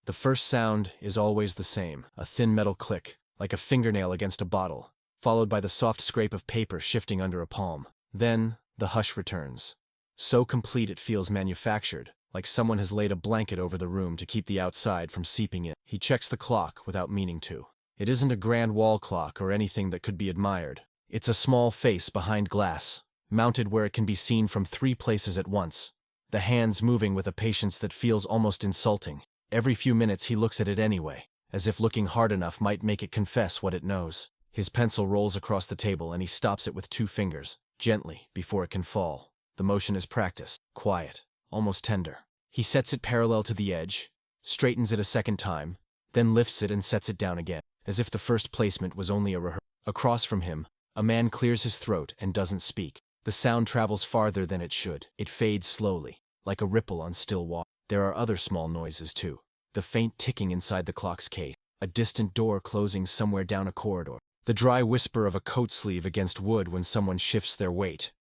The first sound is always the same, a thin metal click, like a fingernail against a bottle, followed by the soft scrape of paper shifting under a palm. Then, the hush returns. So complete it feels manufactured, like someone has laid a blanket over the room to keep the outside from seeping in. He checks the clock without meaning to. It isn't a grand wall clock or anything that could be admired. It's a small face behind glass, mounted where it can be seen from 3 places at once, the hands moving with a patience that feels almost insulting. Every few minutes he looks at it anyway, as if looking hard enough might make it confess what it knows. His pencil rolls across the table and he stops it with 2 fingers, gently, before it can fall. The motion is practiced, quiet, almost tender. He sets it parallel to the edge, straightens it a second time, then lifts it and sets it down again, as if the first placement was only a rehearsal. Across from him, a man clears his throat and doesn't speak. The sound travels farther than it should. It fades slowly, like a ripple on still water. There are other small noises too. The faint ticking inside the clock's case, a distant door closing somewhere down a corridor, the dry whisper of a coat sleeve against wood when someone shifts their weight,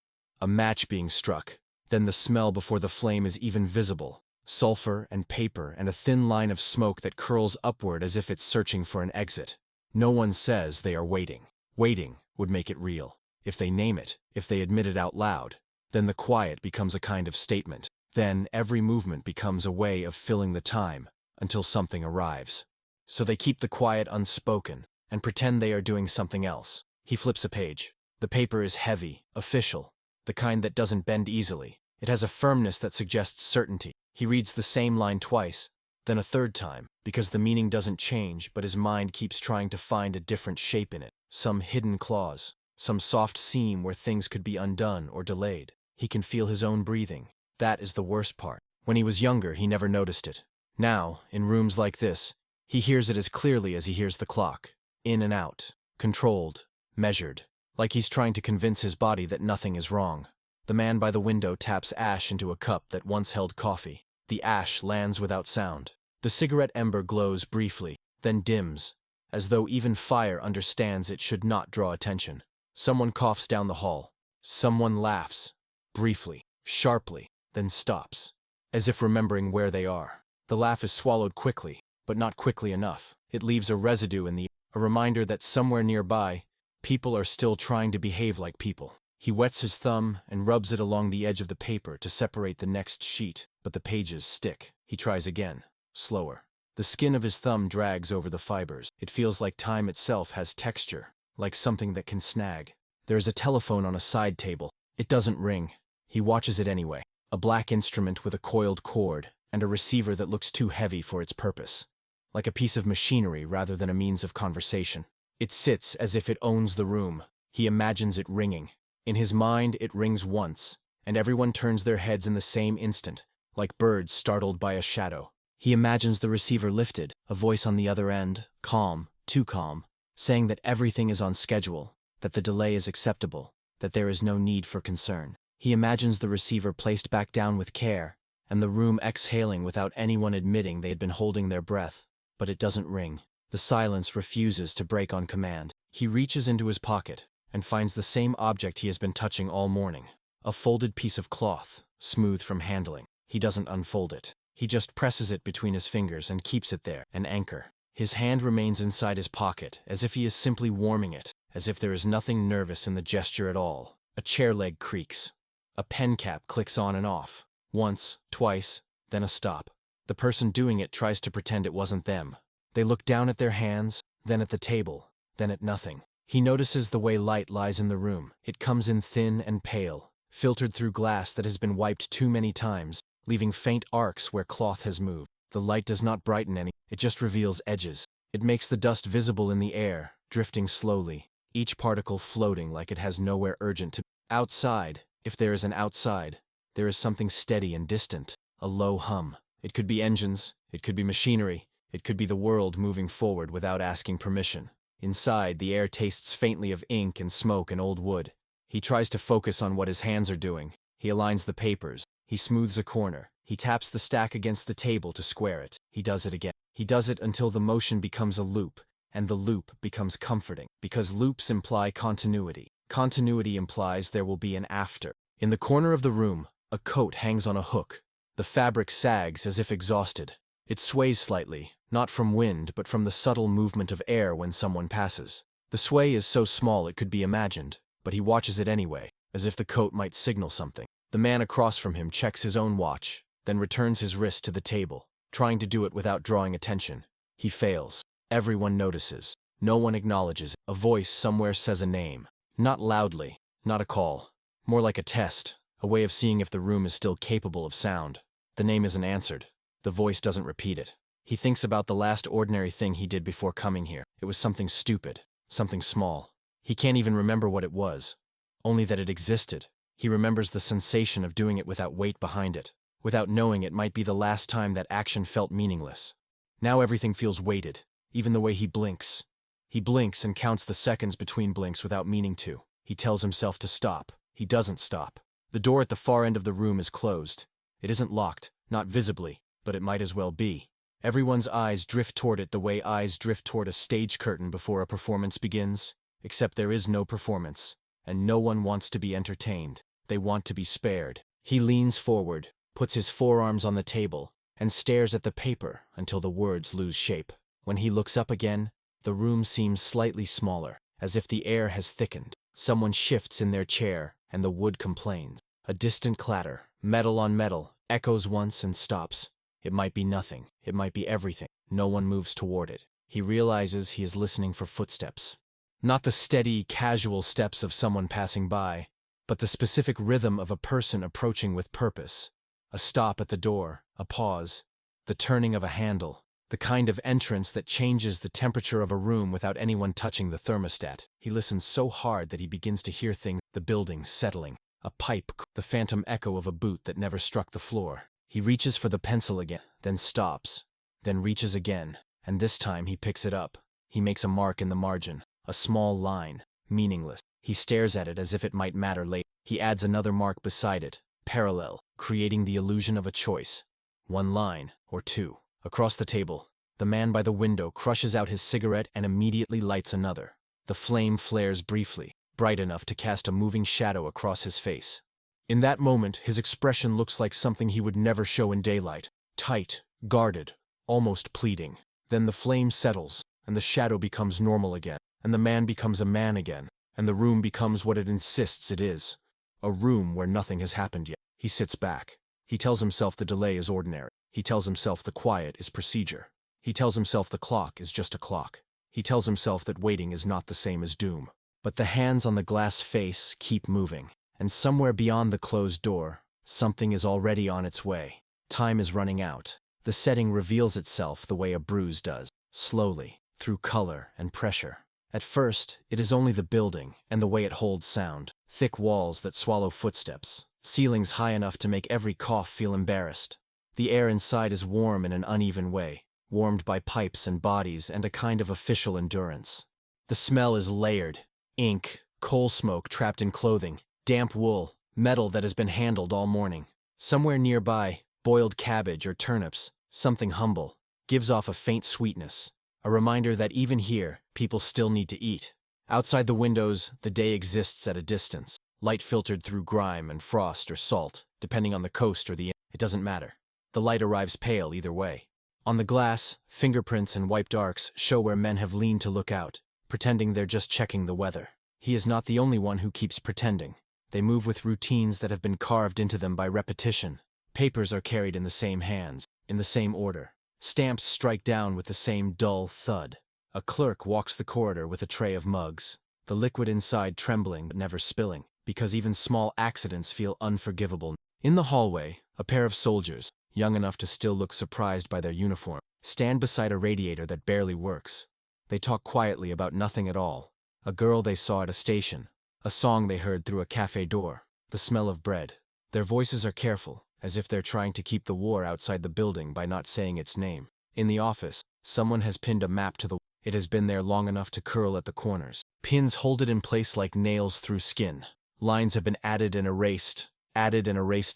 a match being struck, then the smell before the flame is even visible, sulfur and paper and a thin line of smoke that curls upward as if it's searching for an exit. No one says they are waiting. Waiting would make it real. If they name it, if they admit it out loud, then the quiet becomes a kind of statement. Then every movement becomes a way of filling the time until something arrives. So they keep the quiet unspoken and pretend they are doing something else. He flips a page. The paper is heavy, official, the kind that doesn't bend easily. It has a firmness that suggests certainty. He reads the same line twice, then a third time, because the meaning doesn't change, but his mind keeps trying to find a different shape in it. Some hidden clause, some soft seam where things could be undone or delayed. He can feel his own breathing. That is the worst part. When he was younger, he never noticed it. Now, in rooms like this, he hears it as clearly as he hears the clock. In and out, controlled, measured, like he's trying to convince his body that nothing is wrong. The man by the window taps ash into a cup that once held coffee. The ash lands without sound. The cigarette ember glows briefly, then dims, as though even fire understands it should not draw attention. Someone coughs down the hall. Someone laughs, briefly, sharply, then stops, as if remembering where they are. The laugh is swallowed quickly, but not quickly enough. It leaves a residue in the air, a reminder that somewhere nearby, people are still trying to behave like people. He wets his thumb and rubs it along the edge of the paper to separate the next sheet, but the pages stick. He tries again, slower. The skin of his thumb drags over the fibers. It feels like time itself has texture, like something that can snag. There is a telephone on a side table. It doesn't ring. He watches it anyway. A black instrument with a coiled cord, and a receiver that looks too heavy for its purpose, like a piece of machinery rather than a means of conversation. It sits as if it owns the room. He imagines it ringing. In his mind, it rings once, and everyone turns their heads in the same instant, like birds startled by a shadow. He imagines the receiver lifted, a voice on the other end, calm, too calm, saying that everything is on schedule, that the delay is acceptable, that there is no need for concern. He imagines the receiver placed back down with care, and the room exhaling without anyone admitting they had been holding their breath. But it doesn't ring. The silence refuses to break on command. He reaches into his pocket and finds the same object he has been touching all morning. A folded piece of cloth, smooth from handling. He doesn't unfold it. He just presses it between his fingers and keeps it there, an anchor. His hand remains inside his pocket, as if he is simply warming it, as if there is nothing nervous in the gesture at all. A chair leg creaks. A pen cap clicks on and off. Once, twice, then a stop. The person doing it tries to pretend it wasn't them. They look down at their hands, then at the table, then at nothing. He notices the way light lies in the room. It comes in thin and pale, filtered through glass that has been wiped too many times, leaving faint arcs where cloth has moved. The light does not brighten any, it just reveals edges. It makes the dust visible in the air, drifting slowly, each particle floating like it has nowhere urgent to be. Outside, if there is an outside, there is something steady and distant, a low hum. It could be engines, it could be machinery, it could be the world moving forward without asking permission. Inside, the air tastes faintly of ink and smoke and old wood. He tries to focus on what his hands are doing. He aligns the papers. He smooths a corner. He taps the stack against the table to square it. He does it again. He does it until the motion becomes a loop, and the loop becomes comforting, because loops imply continuity. Continuity implies there will be an after. In the corner of the room, a coat hangs on a hook. The fabric sags as if exhausted. It sways slightly, Not from wind, but from the subtle movement of air when someone passes. The sway is so small it could be imagined, but he watches it anyway, as if the coat might signal something. The man across from him checks his own watch, then returns his wrist to the table, trying to do it without drawing attention. He fails. Everyone notices. No one acknowledges. A voice somewhere says a name. Not loudly, not a call. More like a test, a way of seeing if the room is still capable of sound. The name isn't answered. The voice doesn't repeat it. He thinks about the last ordinary thing he did before coming here. It was something stupid, something small. He can't even remember what it was, only that it existed. He remembers the sensation of doing it without weight behind it, without knowing it might be the last time that action felt meaningless. Now everything feels weighted, even the way he blinks. He blinks and counts the seconds between blinks without meaning to. He tells himself to stop. He doesn't stop. The door at the far end of the room is closed. It isn't locked, not visibly, but it might as well be. Everyone's eyes drift toward it the way eyes drift toward a stage curtain before a performance begins, except there is no performance, and no one wants to be entertained. They want to be spared. He leans forward, puts his forearms on the table, and stares at the paper until the words lose shape. When he looks up again, the room seems slightly smaller, as if the air has thickened. Someone shifts in their chair, and the wood complains. A distant clatter, metal on metal, echoes once and stops. It might be nothing. It might be everything. No one moves toward it. He realizes he is listening for footsteps. Not the steady, casual steps of someone passing by, but the specific rhythm of a person approaching with purpose. A stop at the door, a pause, the turning of a handle, the kind of entrance that changes the temperature of a room without anyone touching the thermostat. He listens so hard that he begins to hear things, the building settling, a pipe, the phantom echo of a boot that never struck the floor. He reaches for the pencil again, then stops, then reaches again, and this time he picks it up. He makes a mark in the margin, a small line, meaningless. He stares at it as if it might matter later. He adds another mark beside it, parallel, creating the illusion of a choice. One line, or two. Across the table, the man by the window crushes out his cigarette and immediately lights another. The flame flares briefly, bright enough to cast a moving shadow across his face. In that moment, his expression looks like something he would never show in daylight. Tight, guarded, almost pleading. Then the flame settles, and the shadow becomes normal again, and the man becomes a man again, and the room becomes what it insists it is. A room where nothing has happened yet. He sits back. He tells himself the delay is ordinary. He tells himself the quiet is procedure. He tells himself the clock is just a clock. He tells himself that waiting is not the same as doom. But the hands on the glass face keep moving. And somewhere beyond the closed door, something is already on its way. Time is running out. The setting reveals itself the way a bruise does, slowly, through color and pressure. At first, it is only the building and the way it holds sound. Thick walls that swallow footsteps. Ceilings high enough to make every cough feel embarrassed. The air inside is warm in an uneven way, warmed by pipes and bodies and a kind of official endurance. The smell is layered. Ink, coal smoke trapped in clothing, damp wool, metal that has been handled all morning. Somewhere nearby, boiled cabbage or turnips, something humble, gives off a faint sweetness, a reminder that even here, people still need to eat. Outside the windows, the day exists at a distance, light filtered through grime and frost or salt, depending on the coast or it doesn't matter. The light arrives pale either way. On the glass, fingerprints and wiped arcs show where men have leaned to look out, pretending they're just checking the weather. He is not the only one who keeps pretending. They move with routines that have been carved into them by repetition. Papers are carried in the same hands, in the same order. Stamps strike down with the same dull thud. A clerk walks the corridor with a tray of mugs, the liquid inside trembling but never spilling, because even small accidents feel unforgivable. In the hallway, a pair of soldiers, young enough to still look surprised by their uniform, stand beside a radiator that barely works. They talk quietly about nothing at all. A girl they saw at a station, a song they heard through a cafe door, the smell of bread. Their voices are careful, as if they're trying to keep the war outside the building by not saying its name. In the office, someone has pinned a map to the wall. It has been there long enough to curl at the corners. Pins hold it in place like nails through skin. Lines have been added and erased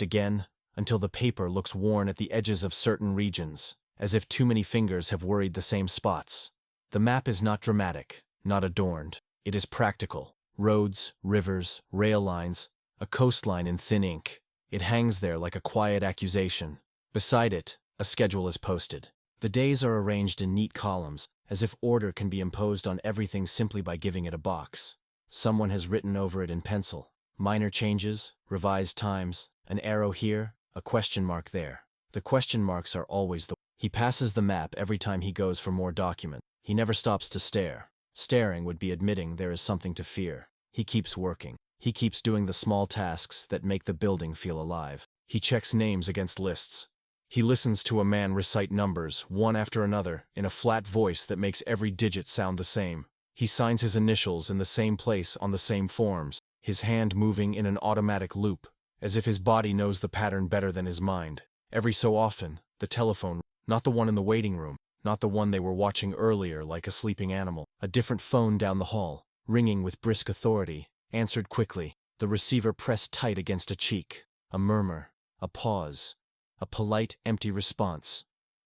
again, until the paper looks worn at the edges of certain regions, as if too many fingers have worried the same spots. The map is not dramatic, not adorned. It is practical. Roads, rivers, rail lines, a coastline in thin ink. It hangs there like a quiet accusation. Beside it, a schedule is posted. The days are arranged in neat columns, as if order can be imposed on everything simply by giving it a box. Someone has written over it in pencil. Minor changes, revised times, an arrow here, a question mark there. The question marks are always the... He passes the map every time he goes for more document. He never stops to stare. Staring would be admitting there is something to fear. He keeps working. He keeps doing the small tasks that make the building feel alive. He checks names against lists. He listens to a man recite numbers, one after another, in a flat voice that makes every digit sound the same. He signs his initials in the same place on the same forms, his hand moving in an automatic loop, as if his body knows the pattern better than his mind. Every so often, the telephone, not the one in the waiting room, not the one they were watching earlier like a sleeping animal, a different phone down the hall, ringing with brisk authority, answered quickly, the receiver pressed tight against a cheek. A murmur, a pause, a polite, empty response.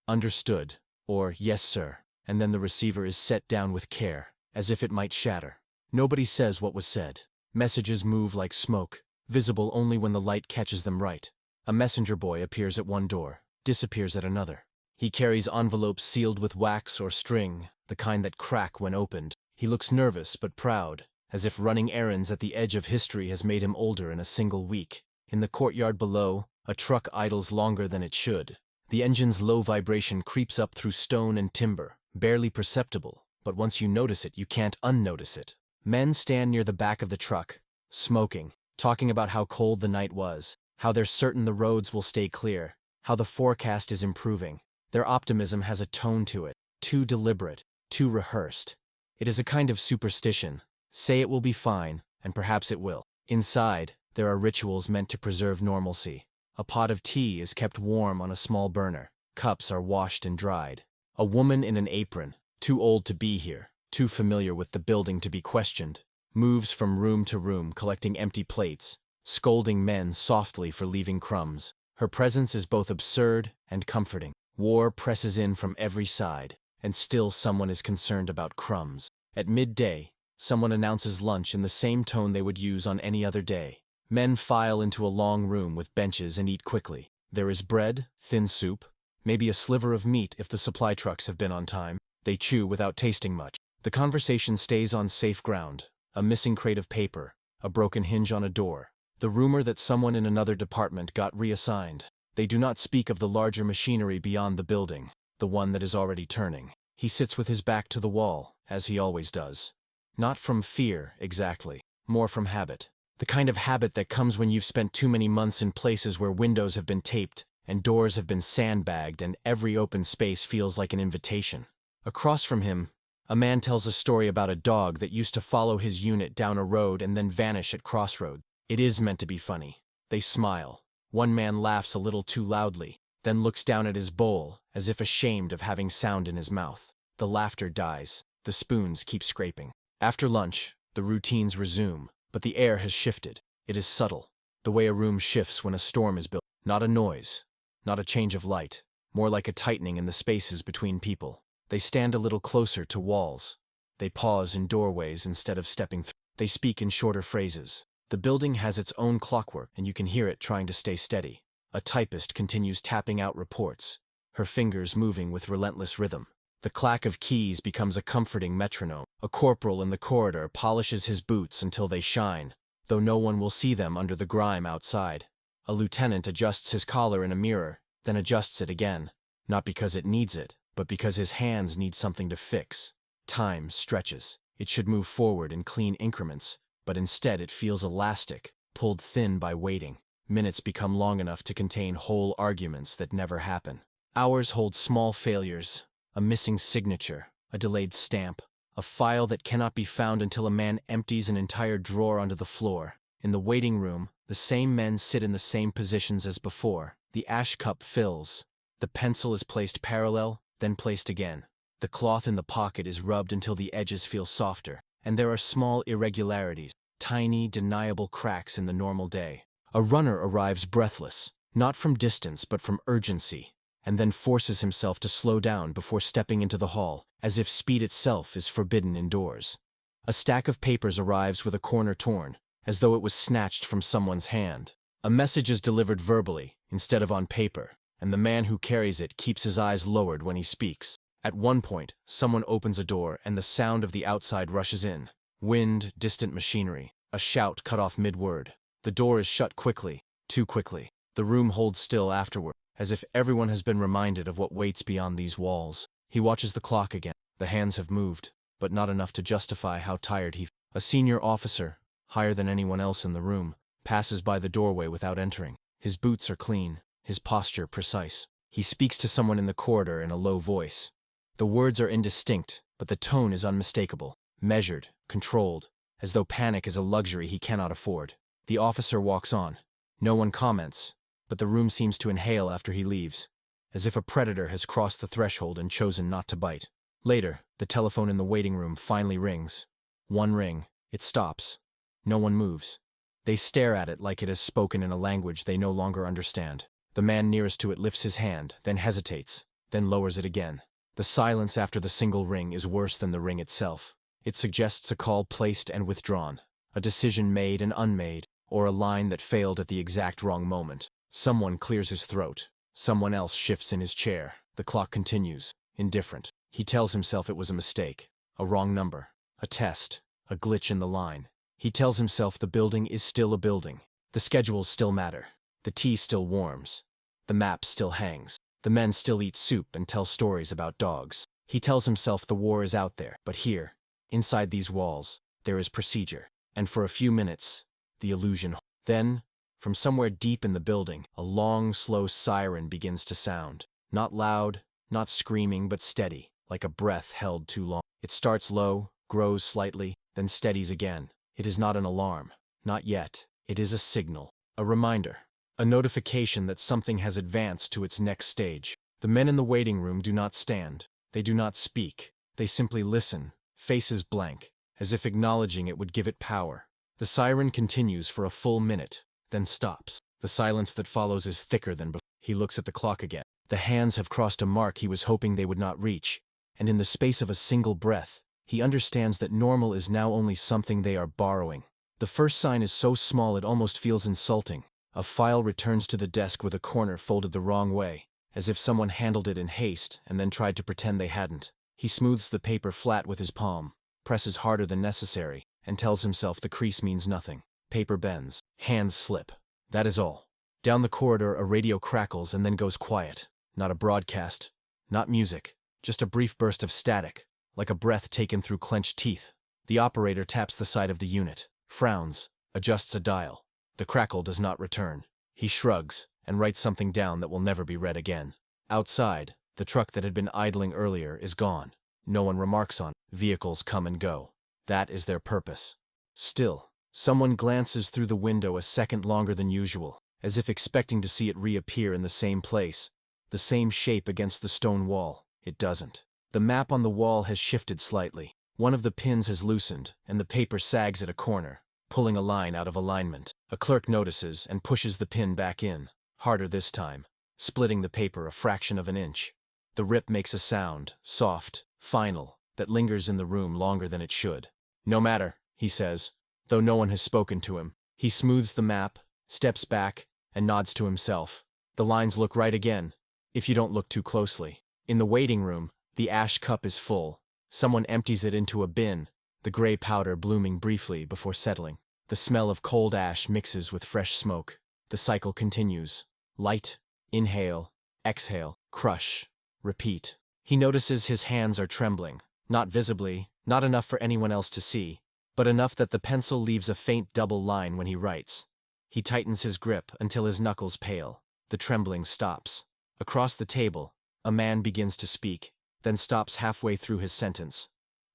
Understood, or yes, sir, and then the receiver is set down with care, as if it might shatter. Nobody says what was said. Messages move like smoke, visible only when the light catches them right. A messenger boy appears at one door, disappears at another. He carries envelopes sealed with wax or string, the kind that crack when opened. He looks nervous but proud, as if running errands at the edge of history has made him older in a single week. In the courtyard below, a truck idles longer than it should. The engine's low vibration creeps up through stone and timber, barely perceptible, but once you notice it, you can't unnotice it. Men stand near the back of the truck, smoking, talking about how cold the night was, how they're certain the roads will stay clear, how the forecast is improving. Their optimism has a tone to it, too deliberate, too rehearsed. It is a kind of superstition. Say it will be fine, and perhaps it will. Inside, there are rituals meant to preserve normalcy. A pot of tea is kept warm on a small burner. Cups are washed and dried. A woman in an apron, too old to be here, too familiar with the building to be questioned, moves from room to room collecting empty plates, scolding men softly for leaving crumbs. Her presence is both absurd and comforting. War presses in from every side, and still someone is concerned about crumbs. At midday, someone announces lunch in the same tone they would use on any other day. Men file into a long room with benches and eat quickly. There is bread, thin soup, maybe a sliver of meat if the supply trucks have been on time. They chew without tasting much. The conversation stays on safe ground. A missing crate of paper, a broken hinge on a door, the rumor that someone in another department got reassigned. They do not speak of the larger machinery beyond the building, the one that is already turning. He sits with his back to the wall, as he always does. Not from fear, exactly, more from habit. The kind of habit that comes when you've spent too many months in places where windows have been taped, and doors have been sandbagged, and every open space feels like an invitation. Across from him, a man tells a story about a dog that used to follow his unit down a road and then vanish at crossroads. It is meant to be funny. They smile. One man laughs a little too loudly, then looks down at his bowl, as if ashamed of having sound in his mouth. The laughter dies. The spoons keep scraping. After lunch, the routines resume, but the air has shifted. It is subtle, the way a room shifts when a storm is built. Not a noise, not a change of light, more like a tightening in the spaces between people. They stand a little closer to walls. They pause in doorways instead of stepping through. They speak in shorter phrases. The building has its own clockwork, and you can hear it trying to stay steady. A typist continues tapping out reports, her fingers moving with relentless rhythm. The clack of keys becomes a comforting metronome. A corporal in the corridor polishes his boots until they shine, though no one will see them under the grime outside. A lieutenant adjusts his collar in a mirror, then adjusts it again, not because it needs it, but because his hands need something to fix. Time stretches. It should move forward in clean increments, but instead it feels elastic, pulled thin by waiting. Minutes become long enough to contain whole arguments that never happen. Hours hold small failures, a missing signature, a delayed stamp, a file that cannot be found until a man empties an entire drawer onto the floor. In the waiting room, the same men sit in the same positions as before. The ash cup fills. The pencil is placed parallel, then placed again. The cloth in the pocket is rubbed until the edges feel softer, and there are small irregularities, tiny, deniable cracks in the normal day. A runner arrives breathless, not from distance but from urgency, and then forces himself to slow down before stepping into the hall, as if speed itself is forbidden indoors. A stack of papers arrives with a corner torn, as though it was snatched from someone's hand. A message is delivered verbally, instead of on paper, and the man who carries it keeps his eyes lowered when he speaks. At one point, someone opens a door and the sound of the outside rushes in. Wind, distant machinery. A shout cut off mid-word. The door is shut quickly, too quickly. The room holds still afterward, as if everyone has been reminded of what waits beyond these walls. He watches the clock again. The hands have moved, but not enough to justify how tired he feels. A senior officer, higher than anyone else in the room, passes by the doorway without entering. His boots are clean, his posture precise. He speaks to someone in the corridor in a low voice. The words are indistinct, but the tone is unmistakable, measured, controlled, as though panic is a luxury he cannot afford. The officer walks on. No one comments, but the room seems to inhale after he leaves, as if a predator has crossed the threshold and chosen not to bite. Later, the telephone in the waiting room finally rings. One ring. It stops. No one moves. They stare at it like it has spoken in a language they no longer understand. The man nearest to it lifts his hand, then hesitates, then lowers it again. The silence after the single ring is worse than the ring itself. It suggests a call placed and withdrawn, a decision made and unmade, or a line that failed at the exact wrong moment. Someone clears his throat. Someone else shifts in his chair. The clock continues, indifferent. He tells himself it was a mistake, a wrong number, a test, a glitch in the line. He tells himself the building is still a building. The schedules still matter. The tea still warms. The map still hangs. The men still eat soup and tell stories about dogs. He tells himself the war is out there, but here, inside these walls, there is procedure. And for a few minutes, the illusion. Then, from somewhere deep in the building, a long, slow siren begins to sound. Not loud, not screaming, but steady, like a breath held too long. It starts low, grows slightly, then steadies again. It is not an alarm. Not yet. It is a signal. A reminder. A notification that something has advanced to its next stage. The men in the waiting room do not stand. They do not speak. They simply listen, faces blank, as if acknowledging it would give it power. The siren continues for a full minute, then stops. The silence that follows is thicker than before. He looks at the clock again. The hands have crossed a mark he was hoping they would not reach, and in the space of a single breath, he understands that normal is now only something they are borrowing. The first sign is so small it almost feels insulting. A file returns to the desk with a corner folded the wrong way, as if someone handled it in haste and then tried to pretend they hadn't. He smooths the paper flat with his palm, presses harder than necessary, and tells himself the crease means nothing. Paper bends. Hands slip. That is all. Down the corridor, a radio crackles and then goes quiet. Not a broadcast. Not music. Just a brief burst of static, like a breath taken through clenched teeth. The operator taps the side of the unit, frowns, adjusts a dial. The crackle does not return. He shrugs and writes something down that will never be read again. Outside, the truck that had been idling earlier is gone. No one remarks on it. Vehicles come and go. That is their purpose. Still, someone glances through the window a second longer than usual, as if expecting to see it reappear in the same place, the same shape against the stone wall. It doesn't. The map on the wall has shifted slightly. One of the pins has loosened, and the paper sags at a corner, pulling a line out of alignment. A clerk notices and pushes the pin back in, harder this time, splitting the paper a fraction of an inch. The rip makes a sound, soft, final, that lingers in the room longer than it should. No matter, he says, though no one has spoken to him. He smooths the map, steps back, and nods to himself. The lines look right again, if you don't look too closely. In the waiting room, the ash cup is full. Someone empties it into a bin, the gray powder blooming briefly before settling. The smell of cold ash mixes with fresh smoke. The cycle continues. Light, inhale, exhale, crush, repeat. He notices his hands are trembling, not visibly, not enough for anyone else to see, but enough that the pencil leaves a faint double line when he writes. He tightens his grip until his knuckles pale. The trembling stops. Across the table, a man begins to speak, then stops halfway through his sentence.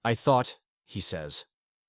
"I thought," he says,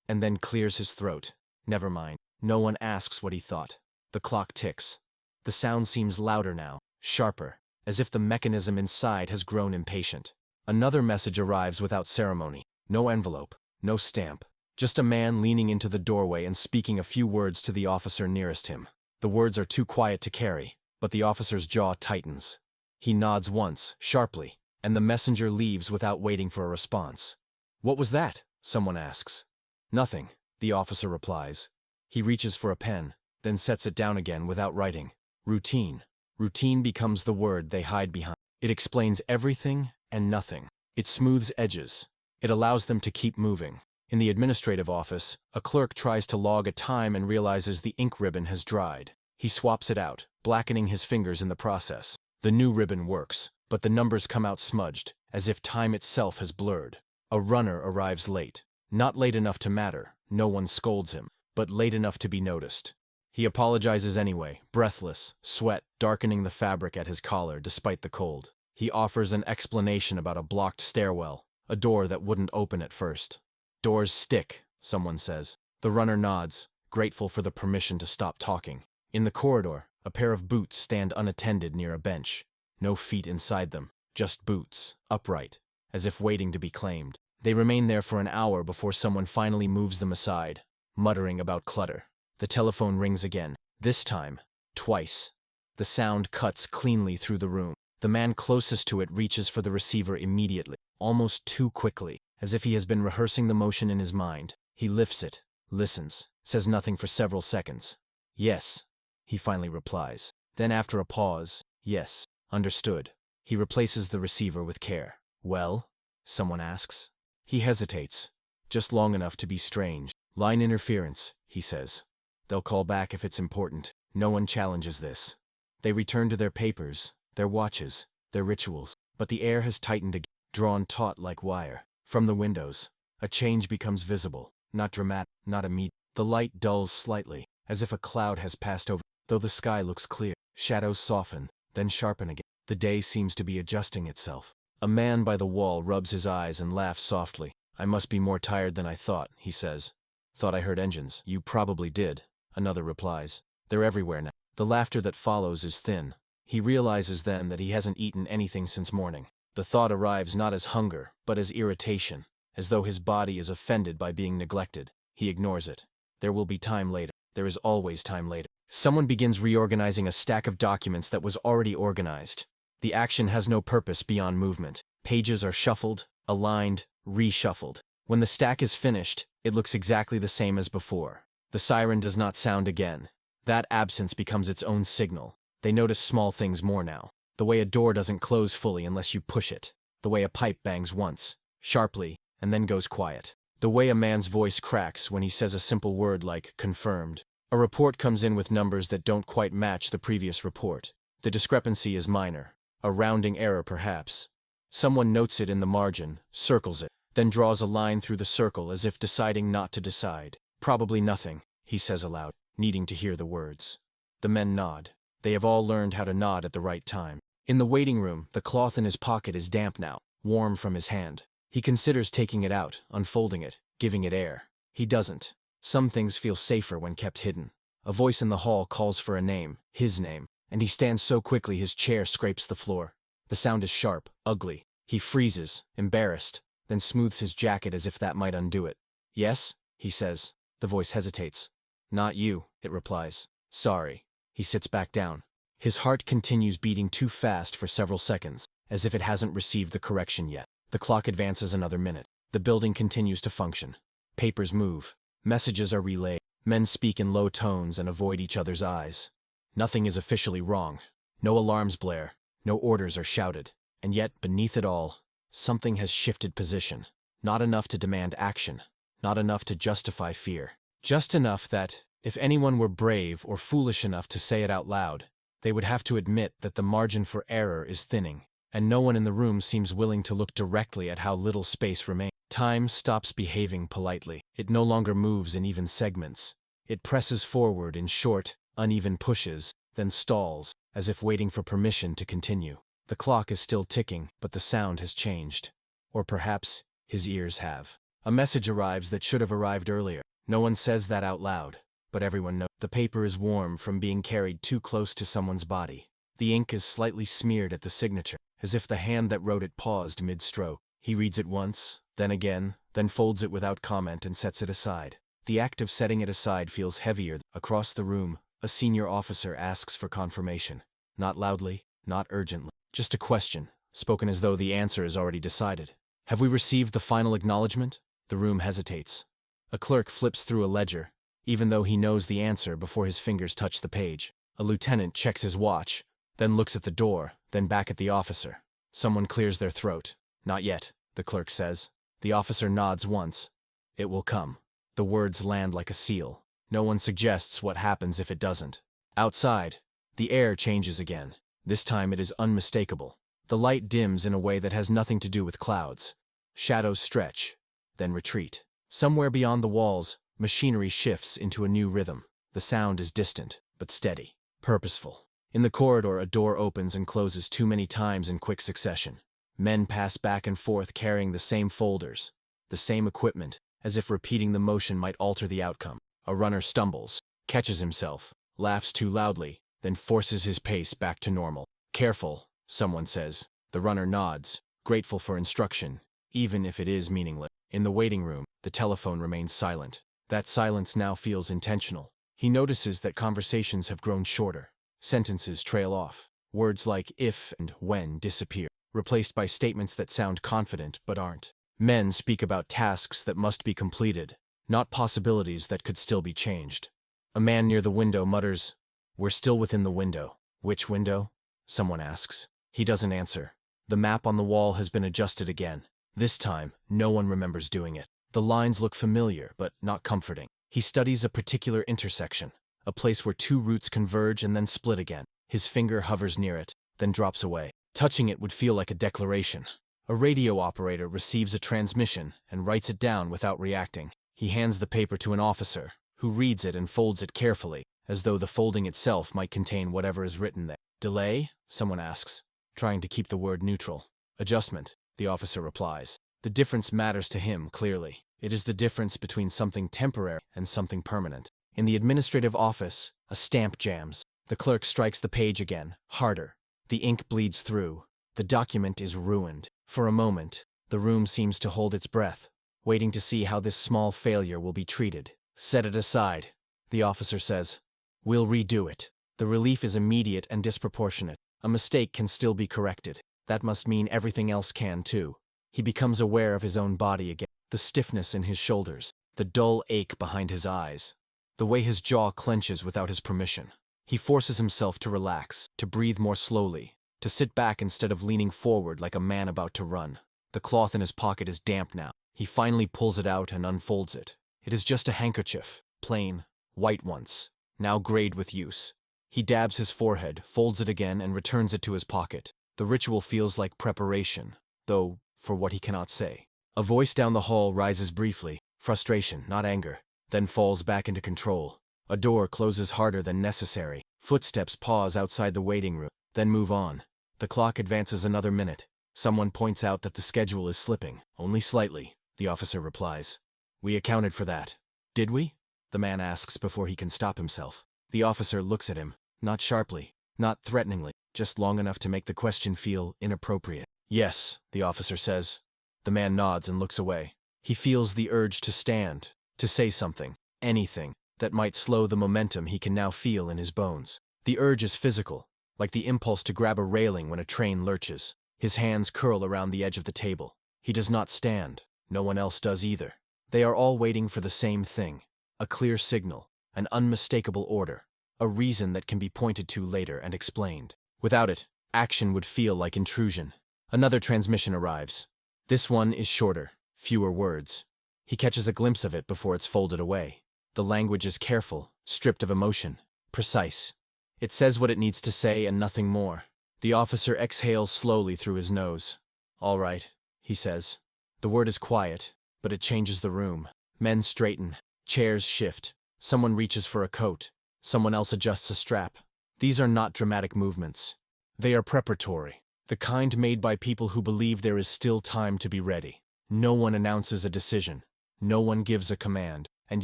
and then clears his throat. Never mind. No one asks what he thought. The clock ticks. The sound seems louder now, sharper, as if the mechanism inside has grown impatient. Another message arrives without ceremony. No envelope, no stamp. Just a man leaning into the doorway and speaking a few words to the officer nearest him. The words are too quiet to carry, but the officer's jaw tightens. He nods once, sharply, and the messenger leaves without waiting for a response. "What was that?" someone asks. "Nothing," the officer replies. He reaches for a pen, then sets it down again without writing. Routine. Routine becomes the word they hide behind. It explains everything and nothing. It smooths edges. It allows them to keep moving. In the administrative office, a clerk tries to log a time and realizes the ink ribbon has dried. He swaps it out, blackening his fingers in the process. The new ribbon works, but the numbers come out smudged, as if time itself has blurred. A runner arrives late. Not late enough to matter, no one scolds him, but late enough to be noticed. He apologizes anyway, breathless, sweat darkening the fabric at his collar despite the cold. He offers an explanation about a blocked stairwell, a door that wouldn't open at first. Doors stick, someone says. The runner nods, grateful for the permission to stop talking. In the corridor, a pair of boots stand unattended near a bench. No feet inside them, just boots, upright, as if waiting to be claimed. They remain there for an hour before someone finally moves them aside, muttering about clutter. The telephone rings again, this time, twice. The sound cuts cleanly through the room. The man closest to it reaches for the receiver immediately, almost too quickly, as if he has been rehearsing the motion in his mind. He lifts it, listens, says nothing for several seconds. Yes, he finally replies. Then after a pause, yes, understood. He replaces the receiver with care. Well? Someone asks. He hesitates, just long enough to be strange. Line interference, he says. They'll call back if it's important. No one challenges this. They return to their papers, their watches, their rituals. But the air has tightened again, drawn taut like wire. From the windows, a change becomes visible, not dramatic, not immediate. The light dulls slightly, as if a cloud has passed over. Though the sky looks clear, shadows soften, then sharpen again. The day seems to be adjusting itself. A man by the wall rubs his eyes and laughs softly. I must be more tired than I thought, he says. Thought I heard engines. You probably did, another replies. They're everywhere now. The laughter that follows is thin. He realizes then that he hasn't eaten anything since morning. The thought arrives not as hunger, but as irritation, as though his body is offended by being neglected. He ignores it. There will be time later. There is always time later. Someone begins reorganizing a stack of documents that was already organized. The action has no purpose beyond movement. Pages are shuffled, aligned, reshuffled. When the stack is finished, it looks exactly the same as before. The siren does not sound again. That absence becomes its own signal. They notice small things more now. The way a door doesn't close fully unless you push it. The way a pipe bangs once, sharply, and then goes quiet. The way a man's voice cracks when he says a simple word like confirmed. A report comes in with numbers that don't quite match the previous report. The discrepancy is minor. A rounding error perhaps. Someone notes it in the margin, circles it, then draws a line through the circle as if deciding not to decide. Probably nothing, he says aloud, needing to hear the words. The men nod. They have all learned how to nod at the right time. In the waiting room, the cloth in his pocket is damp now, warm from his hand. He considers taking it out, unfolding it, giving it air. He doesn't. Some things feel safer when kept hidden. A voice in the hall calls for a name, his name, and he stands so quickly his chair scrapes the floor. The sound is sharp, ugly. He freezes, embarrassed, then smooths his jacket as if that might undo it. Yes, he says. The voice hesitates. Not you, it replies. Sorry. He sits back down. His heart continues beating too fast for several seconds, as if it hasn't received the correction yet. The clock advances another minute. The building continues to function. Papers move. Messages are relayed. Men speak in low tones and avoid each other's eyes. Nothing is officially wrong. No alarms blare. No orders are shouted. And yet, beneath it all, something has shifted position. Not enough to demand action. Not enough to justify fear. Just enough that, if anyone were brave or foolish enough to say it out loud, they would have to admit that the margin for error is thinning, and no one in the room seems willing to look directly at how little space remains. Time stops behaving politely. It no longer moves in even segments. It presses forward in short, uneven pushes, then stalls, as if waiting for permission to continue. The clock is still ticking, but the sound has changed. Or perhaps, his ears have. A message arrives that should have arrived earlier. No one says that out loud, but everyone knows. The paper is warm from being carried too close to someone's body. The ink is slightly smeared at the signature, as if the hand that wrote it paused mid-stroke. He reads it once, then again, then folds it without comment and sets it aside. The act of setting it aside feels heavier. Across the room, a senior officer asks for confirmation. Not loudly, not urgently. Just a question, spoken as though the answer is already decided. Have we received the final acknowledgement? The room hesitates. A clerk flips through a ledger, even though he knows the answer before his fingers touch the page. A lieutenant checks his watch. then looks at the door, then back at the officer. Someone clears their throat. Not yet, the clerk says. The officer nods once. It will come. The words land like a seal. No one suggests what happens if it doesn't. Outside, the air changes again. This time it is unmistakable. The light dims in a way that has nothing to do with clouds. Shadows stretch, then retreat. Somewhere beyond the walls, machinery shifts into a new rhythm. The sound is distant, but steady, purposeful. In the corridor, a door opens and closes too many times in quick succession. Men pass back and forth carrying the same folders, the same equipment, as if repeating the motion might alter the outcome. A runner stumbles, catches himself, laughs too loudly, then forces his pace back to normal. Careful, someone says. The runner nods, grateful for instruction, even if it is meaningless. In the waiting room, the telephone remains silent. That silence now feels intentional. He notices that conversations have grown shorter. Sentences trail off. Words like if and when disappear, replaced by statements that sound confident but aren't. Men speak about tasks that must be completed, not possibilities that could still be changed. A man near the window mutters, "We're still within the window." Which window? Someone asks. He doesn't answer. The map on the wall has been adjusted again. This time, no one remembers doing it. The lines look familiar, but not comforting. He studies a particular intersection, a place where two routes converge and then split again. His finger hovers near it, then drops away. Touching it would feel like a declaration. A radio operator receives a transmission and writes it down without reacting. He hands the paper to an officer, who reads it and folds it carefully, as though the folding itself might contain whatever is written there. Delay? Someone asks, trying to keep the word neutral. Adjustment, the officer replies. The difference matters to him, clearly. It is the difference between something temporary and something permanent. In the administrative office, a stamp jams. The clerk strikes the page again, harder. The ink bleeds through. The document is ruined. For a moment, the room seems to hold its breath, waiting to see how this small failure will be treated. Set it aside, the officer says. We'll redo it. The relief is immediate and disproportionate. A mistake can still be corrected. That must mean everything else can too. He becomes aware of his own body again. The stiffness in his shoulders, the dull ache behind his eyes, the way his jaw clenches without his permission. He forces himself to relax, to breathe more slowly, to sit back instead of leaning forward like a man about to run. The cloth in his pocket is damp now. He finally pulls it out and unfolds it. It is just a handkerchief, plain, white once, now grayed with use. He dabs his forehead, folds it again, and returns it to his pocket. The ritual feels like preparation, though for what he cannot say. A voice down the hall rises briefly, frustration, not anger, then falls back into control. A door closes harder than necessary. Footsteps pause outside the waiting room, then move on. The clock advances another minute. Someone points out that the schedule is slipping, only slightly, the officer replies. We accounted for that. Did we? The man asks before he can stop himself. The officer looks at him, not sharply, not threateningly, just long enough to make the question feel inappropriate. Yes, the officer says. The man nods and looks away. He feels the urge to stand, to say something, anything, that might slow the momentum he can now feel in his bones. The urge is physical, like the impulse to grab a railing when a train lurches. His hands curl around the edge of the table. He does not stand. No one else does either. They are all waiting for the same thing. A clear signal, an unmistakable order, a reason that can be pointed to later and explained. Without it, action would feel like intrusion. Another transmission arrives. This one is shorter, fewer words. He catches a glimpse of it before it's folded away. The language is careful, stripped of emotion, precise. It says what it needs to say and nothing more. The officer exhales slowly through his nose. All right, he says. The word is quiet, but it changes the room. Men straighten, chairs shift. Someone reaches for a coat. Someone else adjusts a strap. These are not dramatic movements. They are preparatory. The kind made by people who believe there is still time to be ready. No one announces a decision. No one gives a command. And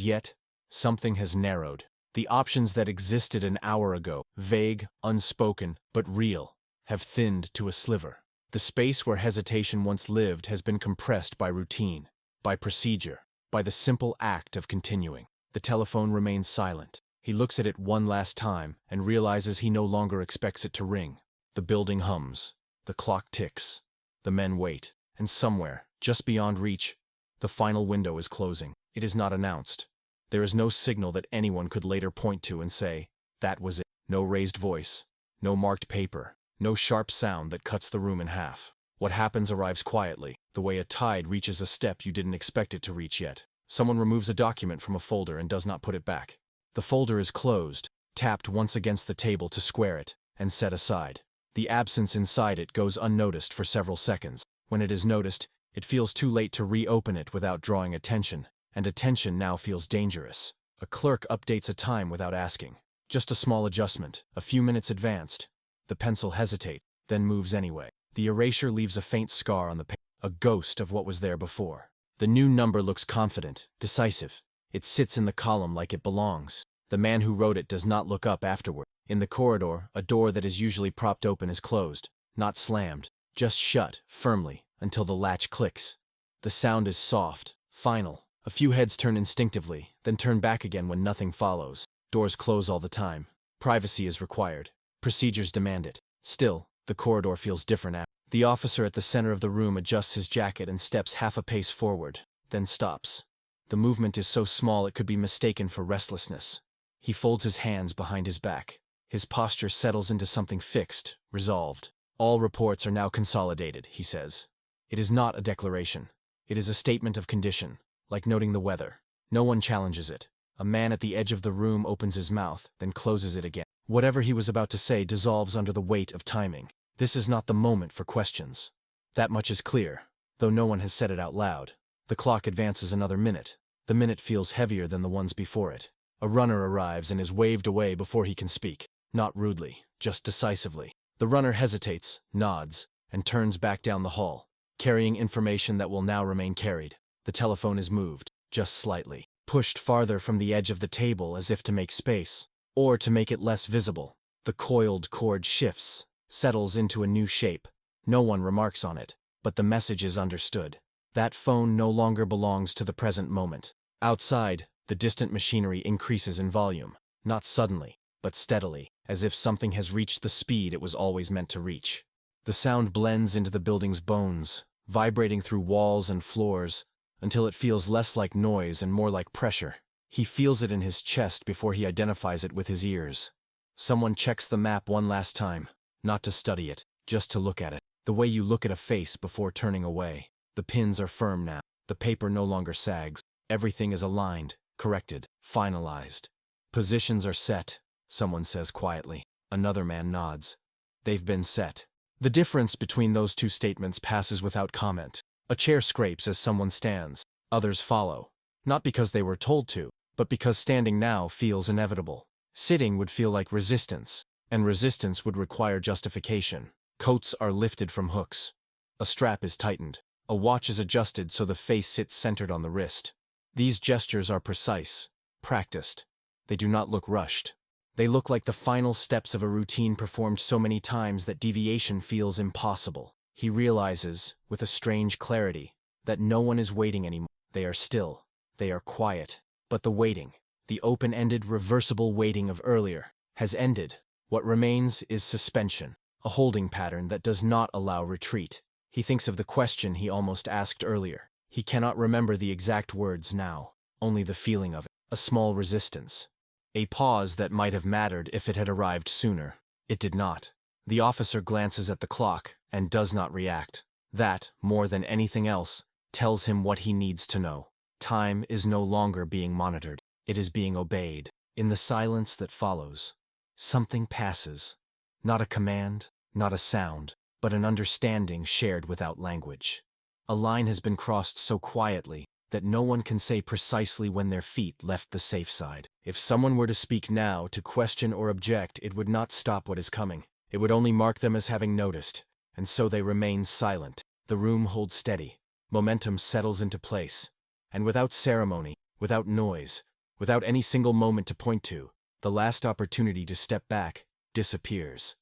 yet, something has narrowed. The options that existed an hour ago, vague, unspoken, but real, have thinned to a sliver. The space where hesitation once lived has been compressed by routine, by procedure, by the simple act of continuing. The telephone remains silent. He looks at it one last time and realizes he no longer expects it to ring. The building hums. The clock ticks. The men wait. And somewhere, just beyond reach, the final window is closing. It is not announced. There is no signal that anyone could later point to and say, that was it. No raised voice. No marked paper. No sharp sound that cuts the room in half. What happens arrives quietly, the way a tide reaches a step you didn't expect it to reach yet. Someone removes a document from a folder and does not put it back. The folder is closed, tapped once against the table to square it, and set aside. The absence inside it goes unnoticed for several seconds. When it is noticed, it feels too late to reopen it without drawing attention, and attention now feels dangerous. A clerk updates a time without asking. Just a small adjustment, a few minutes advanced. The pencil hesitates, then moves anyway. The erasure leaves a faint scar on the page, a ghost of what was there before. The new number looks confident, decisive. It sits in the column like it belongs. The man who wrote it does not look up afterward. In the corridor, a door that is usually propped open is closed, not slammed, just shut, firmly, until the latch clicks. The sound is soft, final. A few heads turn instinctively, then turn back again when nothing follows. Doors close all the time. Privacy is required. Procedures demand it. Still, the corridor feels different after. The officer at the center of the room adjusts his jacket and steps half a pace forward, then stops. The movement is so small it could be mistaken for restlessness. He folds his hands behind his back. His posture settles into something fixed, resolved. All reports are now consolidated, he says. It is not a declaration. It is a statement of condition, like noting the weather. No one challenges it. A man at the edge of the room opens his mouth, then closes it again. Whatever he was about to say dissolves under the weight of timing. This is not the moment for questions. That much is clear, though no one has said it out loud. The clock advances another minute. The minute feels heavier than the ones before it. A runner arrives and is waved away before he can speak. Not rudely, just decisively. The runner hesitates, nods, and turns back down the hall, carrying information that will now remain carried. The telephone is moved, just slightly, pushed farther from the edge of the table as if to make space, or to make it less visible. The coiled cord shifts, settles into a new shape. No one remarks on it, but the message is understood. That phone no longer belongs to the present moment. Outside, the distant machinery increases in volume, not suddenly, but steadily, as if something has reached the speed it was always meant to reach. The sound blends into the building's bones, vibrating through walls and floors, until it feels less like noise and more like pressure. He feels it in his chest before he identifies it with his ears. Someone checks the map one last time, not to study it, just to look at it, the way you look at a face before turning away. The pins are firm now. The paper no longer sags. Everything is aligned, corrected, finalized. Positions are set, someone says quietly. Another man nods. They've been set. The difference between those two statements passes without comment. A chair scrapes as someone stands. Others follow. Not because they were told to, but because standing now feels inevitable. Sitting would feel like resistance, and resistance would require justification. Coats are lifted from hooks. A strap is tightened. A watch is adjusted so the face sits centered on the wrist. These gestures are precise, practiced. They do not look rushed. They look like the final steps of a routine performed so many times that deviation feels impossible. He realizes, with a strange clarity, that no one is waiting anymore. They are still. They are quiet. But the waiting, the open-ended, reversible waiting of earlier, has ended. What remains is suspension, a holding pattern that does not allow retreat. He thinks of the question he almost asked earlier. He cannot remember the exact words now, only the feeling of it. A small resistance. A pause that might have mattered if it had arrived sooner. It did not. The officer glances at the clock and does not react. That, more than anything else, tells him what he needs to know. Time is no longer being monitored. It is being obeyed. In the silence that follows, something passes. Not a command, not a sound, but an understanding shared without language. A line has been crossed so quietly that no one can say precisely when their feet left the safe side. If someone were to speak now, to question or object, it would not stop what is coming. It would only mark them as having noticed, and so they remain silent. The room holds steady. Momentum settles into place. And without ceremony, without noise, without any single moment to point to, the last opportunity to step back disappears.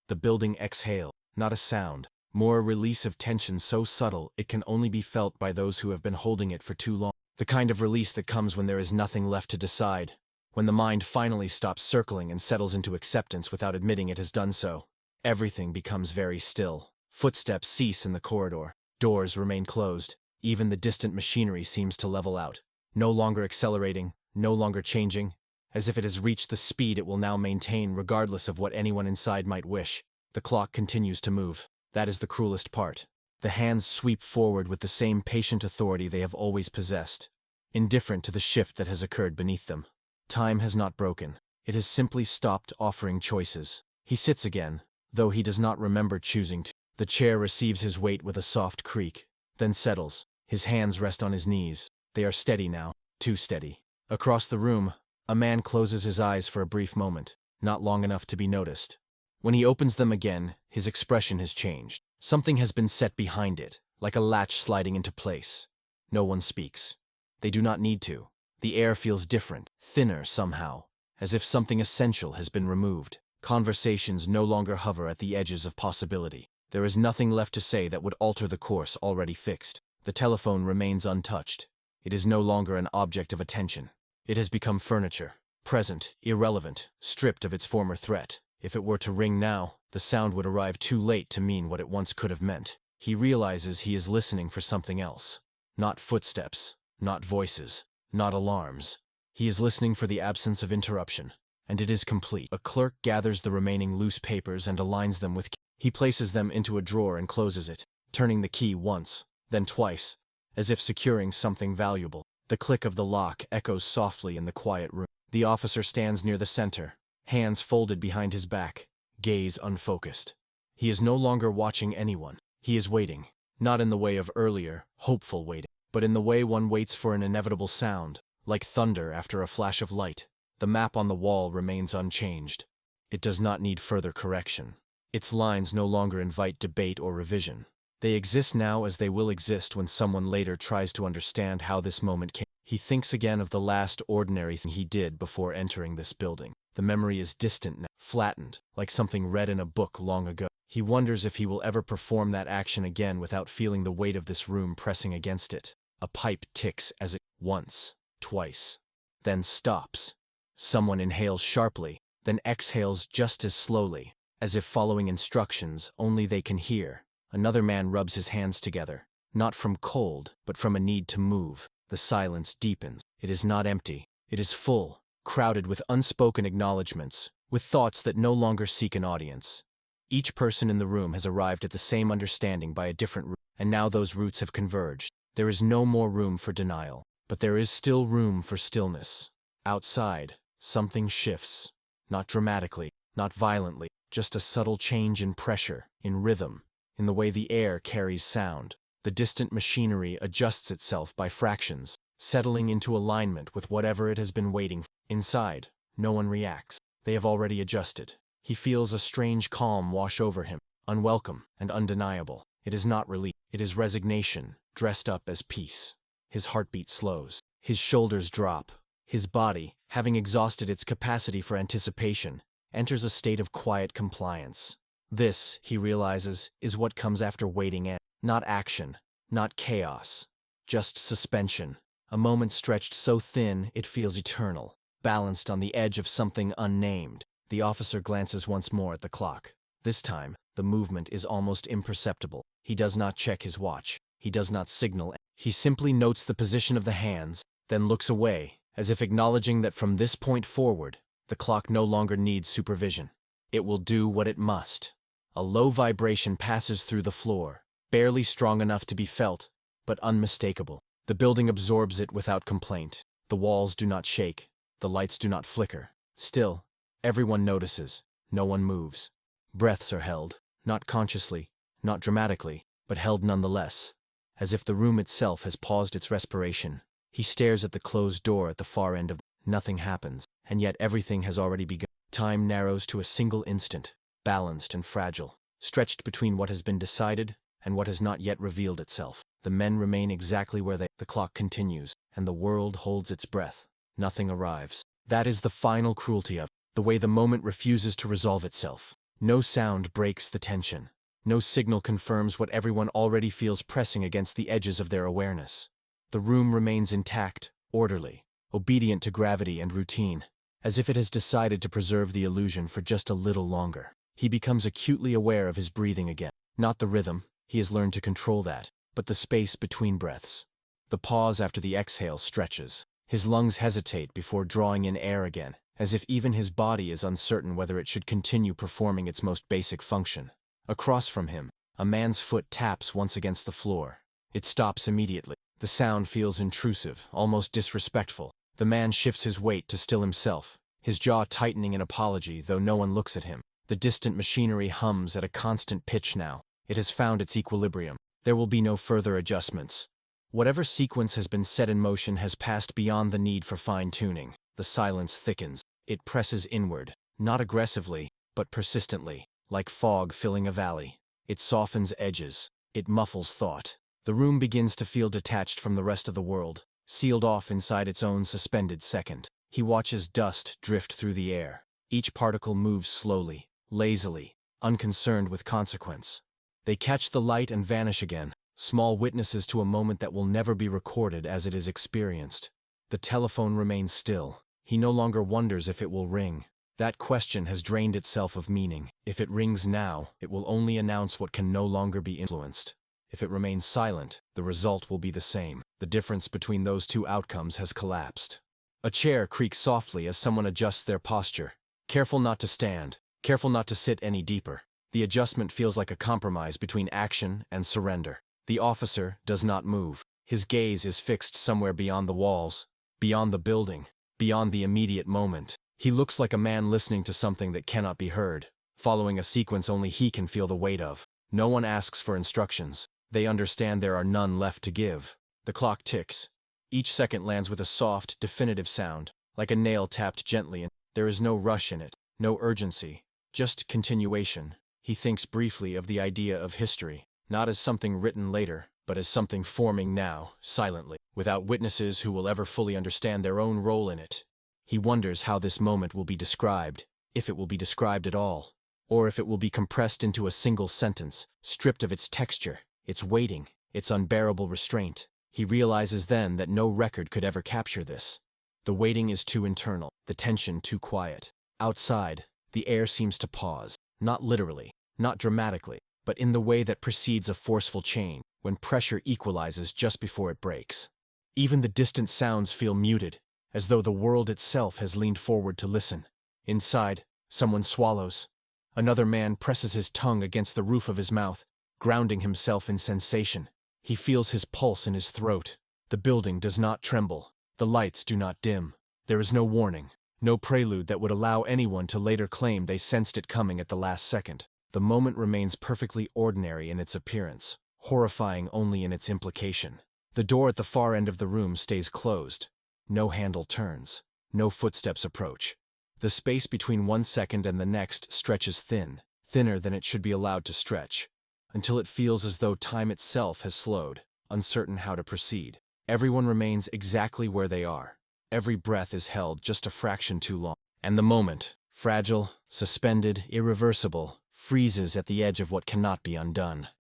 The building exhales, not a sound, more a release of tension so subtle it can only be felt by those who have been holding it for too long. The kind of release that comes when there is nothing left to decide, when the mind finally stops circling and settles into acceptance without admitting it has done so. Everything becomes very still. Footsteps cease in the corridor. Doors remain closed. Even the distant machinery seems to level out, no longer accelerating, no longer changing, as if it has reached the speed it will now maintain regardless of what anyone inside might wish. The clock continues to move. That is the cruelest part. The hands sweep forward with the same patient authority they have always possessed, indifferent to the shift that has occurred beneath them. Time has not broken. It has simply stopped offering choices. He sits again, though he does not remember choosing to. The chair receives his weight with a soft creak, then settles. His hands rest on his knees. They are steady now, too steady. Across the room, a man closes his eyes for a brief moment, not long enough to be noticed. When he opens them again, his expression has changed. Something has been set behind it, like a latch sliding into place. No one speaks. They do not need to. The air feels different, thinner somehow, as if something essential has been removed. Conversations no longer hover at the edges of possibility. There is nothing left to say that would alter the course already fixed. The telephone remains untouched. It is no longer an object of attention. It has become furniture, present, irrelevant, stripped of its former threat. If it were to ring now, the sound would arrive too late to mean what it once could have meant. He realizes he is listening for something else. Not footsteps, not voices, not alarms. He is listening for the absence of interruption, and it is complete. A clerk gathers the remaining loose papers and aligns them with. He places them into a drawer and closes it, turning the key once, then twice, as if securing something valuable. The click of the lock echoes softly in the quiet room. The officer stands near the center, hands folded behind his back, gaze unfocused. He is no longer watching anyone. He is waiting, not in the way of earlier, hopeful waiting, but in the way one waits for an inevitable sound, like thunder after a flash of light. The map on the wall remains unchanged. It does not need further correction. Its lines no longer invite debate or revision. They exist now as they will exist when someone later tries to understand how this moment came. He thinks again of the last ordinary thing he did before entering this building. The memory is distant now, flattened, like something read in a book long ago. He wonders if he will ever perform that action again without feeling the weight of this room pressing against it. A pipe ticks as it, once, twice, then stops. Someone inhales sharply, then exhales just as slowly, as if following instructions only they can hear. Another man rubs his hands together, not from cold, but from a need to move. The silence deepens. It is not empty. It is full, crowded with unspoken acknowledgments, with thoughts that no longer seek an audience. Each person in the room has arrived at the same understanding by a different route, and now those routes have converged. There is no more room for denial, but there is still room for stillness. Outside, something shifts. Not dramatically, not violently, just a subtle change in pressure, in rhythm, in the way the air carries sound. The distant machinery adjusts itself by fractions, settling into alignment with whatever it has been waiting for. Inside, no one reacts. They have already adjusted. He feels a strange calm wash over him, unwelcome and undeniable. It is not relief. It is resignation, dressed up as peace. His heartbeat slows. His shoulders drop. His body, having exhausted its capacity for anticipation, enters a state of quiet compliance. This, he realizes, is what comes after waiting and not action, not chaos, just suspension. A moment stretched so thin it feels eternal, balanced on the edge of something unnamed. The officer glances once more at the clock. This time, the movement is almost imperceptible. He does not check his watch. He does not signal. He simply notes the position of the hands, then looks away, as if acknowledging that from this point forward, the clock no longer needs supervision. It will do what it must. A low vibration passes through the floor, barely strong enough to be felt, but unmistakable. The building absorbs it without complaint. The walls do not shake. The lights do not flicker. Still, everyone notices. No one moves. Breaths are held, not consciously, not dramatically, but held nonetheless, as if the room itself has paused its respiration. He stares at the closed door at the far end of the. Nothing happens, and yet everything has already begun. Time narrows to a single instant, balanced and fragile, stretched between what has been decided and what has not yet revealed itself. The men remain exactly where they. The clock continues, and the world holds its breath. Nothing arrives. That is the final cruelty of the way the moment refuses to resolve itself. No sound breaks the tension. No signal confirms what everyone already feels pressing against the edges of their awareness. The room remains intact, orderly, obedient to gravity and routine, as if it has decided to preserve the illusion for just a little longer. He becomes acutely aware of his breathing again. Not the rhythm, he has learned to control that, but the space between breaths. The pause after the exhale stretches. His lungs hesitate before drawing in air again, as if even his body is uncertain whether it should continue performing its most basic function. Across from him, a man's foot taps once against the floor. It stops immediately. The sound feels intrusive, almost disrespectful. The man shifts his weight to still himself, his jaw tightening in apology, though no one looks at him. The distant machinery hums at a constant pitch now. It has found its equilibrium. There will be no further adjustments. Whatever sequence has been set in motion has passed beyond the need for fine-tuning. The silence thickens. It presses inward, not aggressively, but persistently, like fog filling a valley. It softens edges. It muffles thought. The room begins to feel detached from the rest of the world, sealed off inside its own suspended second. He watches dust drift through the air. Each particle moves slowly, lazily, unconcerned with consequence. They catch the light and vanish again, small witnesses to a moment that will never be recorded as it is experienced. The telephone remains still. He no longer wonders if it will ring. That question has drained itself of meaning. If it rings now, it will only announce what can no longer be influenced. If it remains silent, the result will be the same. The difference between those two outcomes has collapsed. A chair creaks softly as someone adjusts their posture. Careful not to stand, careful not to sit any deeper. The adjustment feels like a compromise between action and surrender. The officer does not move. His gaze is fixed somewhere beyond the walls, beyond the building, beyond the immediate moment. He looks like a man listening to something that cannot be heard, following a sequence only he can feel the weight of. No one asks for instructions. They understand there are none left to give. The clock ticks. Each second lands with a soft, definitive sound, like a nail tapped gently, and there is no rush in it, no urgency, just continuation. He thinks briefly of the idea of history, not as something written later, but as something forming now, silently, without witnesses who will ever fully understand their own role in it. He wonders how this moment will be described, if it will be described at all, or if it will be compressed into a single sentence, stripped of its texture, its weighting, its unbearable restraint. He realizes then that no record could ever capture this. The waiting is too internal, the tension too quiet. Outside, the air seems to pause, not literally, not dramatically, but in the way that precedes a forceful chain, when pressure equalizes just before it breaks. Even the distant sounds feel muted, as though the world itself has leaned forward to listen. Inside, someone swallows. Another man presses his tongue against the roof of his mouth, grounding himself in sensation. He feels his pulse in his throat. The building does not tremble. The lights do not dim. There is no warning, no prelude that would allow anyone to later claim they sensed it coming at the last second. The moment remains perfectly ordinary in its appearance, horrifying only in its implication. The door at the far end of the room stays closed. No handle turns. No footsteps approach. The space between 1 second and the next stretches thin, thinner than it should be allowed to stretch, until it feels as though time itself has slowed, uncertain how to proceed. Everyone remains exactly where they are. Every breath is held just a fraction too long. And the moment, fragile, suspended, irreversible, freezes at the edge of what cannot be undone.